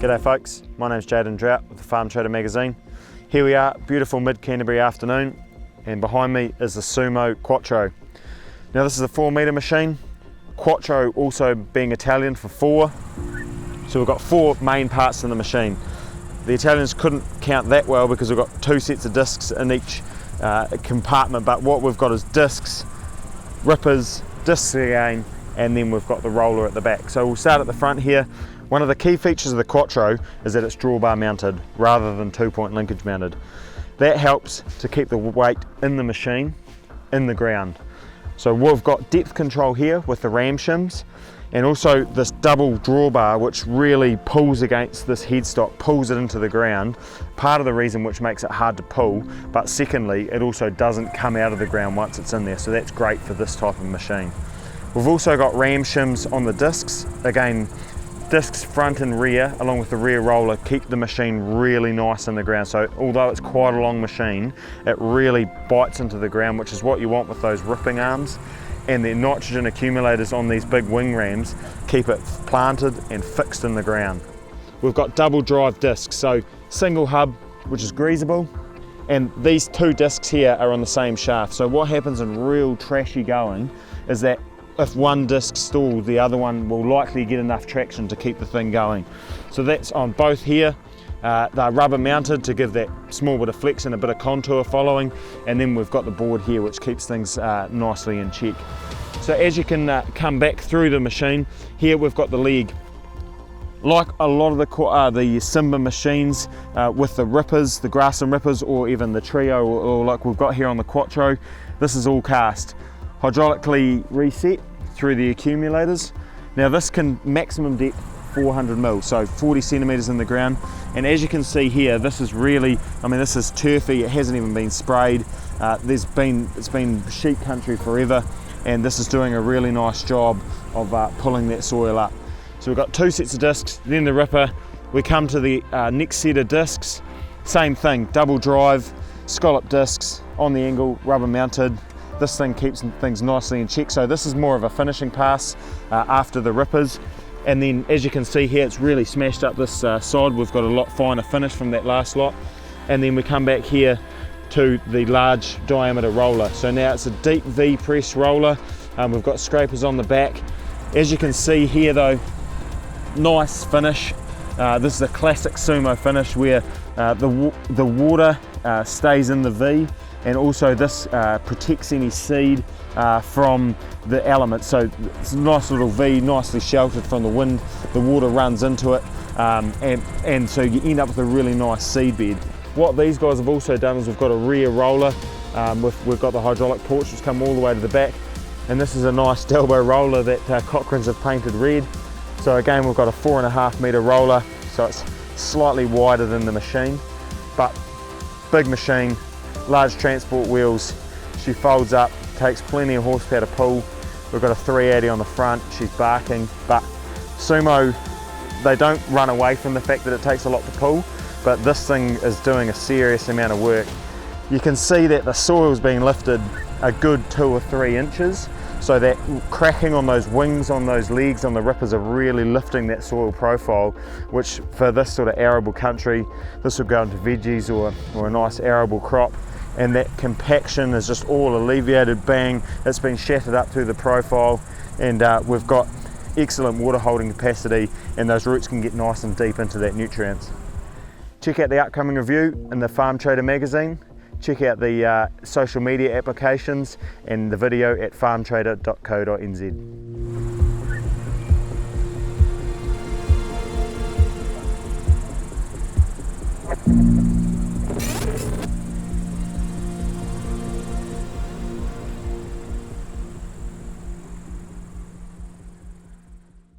G'day folks, my name's Jaiden Drought with the Farm Trader magazine. Here we are, beautiful mid-Canterbury afternoon, and behind me is the Sumo Quatro. Now this is a 4-metre machine, Quattro also being Italian for 4, so we've got 4 main parts in the machine. The Italians couldn't count that well because we've got 2 sets of discs in each compartment, but what we've got is discs, rippers, discs again, and then we've got the roller at the back. So we'll start at the front here. One of the key features of the Quattro is that it's drawbar mounted rather than 2-point linkage mounted. That helps to keep the weight in the machine, in the ground. So we've got depth control here with the ram shims, and also this double drawbar which really pulls against this headstock, pulls it into the ground. Part of the reason which makes it hard to pull, but secondly it also doesn't come out of the ground once it's in there, so that's great for this type of machine. We've also got ram shims on the discs. Again, discs front and rear along with the rear roller keep the machine really nice in the ground, so although it's quite a long machine, it really bites into the ground, which is what you want with those ripping arms. And the nitrogen accumulators on these big wing rams keep it planted and fixed in the ground. We've got double drive discs, so single hub which is greasable, and these 2 discs here are on the same shaft. So what happens in real trashy going is that if one disc stalls, the other one will likely get enough traction to keep the thing going. So that's on both here. They're rubber mounted to give that small bit of flex and a bit of contour following, and then we've got the board here which keeps things nicely in check. So as you can come back through the machine, here we've got the leg. Like a lot of the Simba machines with the rippers, the grassland rippers, or even the trio, or like we've got here on the Quattro, this is all cast. Hydraulically reset through the accumulators. Now this can maximum depth 400 mil, so 40 centimeters in the ground. And as you can see here, this is really, this is turfy, it hasn't even been sprayed. It's been sheep country forever, and this is doing a really nice job of pulling that soil up. So we've got 2 sets of discs, then the ripper. We come to the next set of discs, same thing, double drive, scallop discs on the angle, rubber mounted. This thing keeps things nicely in check, so this is more of a finishing pass after the rippers. And then as you can see here, it's really smashed up this side. We've got a lot finer finish from that last lot. And then we come back here to the large diameter roller. So now it's a deep V press roller. We've got scrapers on the back. As you can see here though, nice finish. This is a classic Sumo finish where the water stays in the V, and also this protects any seed from the elements. So it's a nice little V, nicely sheltered from the wind. The water runs into it, and so you end up with a really nice seed bed. What these guys have also done is we've got a rear roller. We've got the hydraulic ports which come all the way to the back, and this is a nice Delbo roller that Cochrane's have painted red. So again, we've got a 4.5 metre roller, so it's slightly wider than the machine, but big machine, large transport wheels. She folds up, takes plenty of horsepower to pull. We've got a 380 on the front, she's barking, but Sumo, they don't run away from the fact that it takes a lot to pull, but this thing is doing a serious amount of work. You can see that the soil's being lifted a good 2 or 3 inches, so that cracking on those wings, on those legs, on the rippers are really lifting that soil profile, which for this sort of arable country, this will go into veggies or a nice arable crop. And that compaction is just all alleviated, bang, it's been shattered up through the profile, and we've got excellent water holding capacity, and those roots can get nice and deep into that nutrients. Check out the upcoming review in the Farm Trader magazine. Check out the social media applications and the video at farmtrader.co.nz.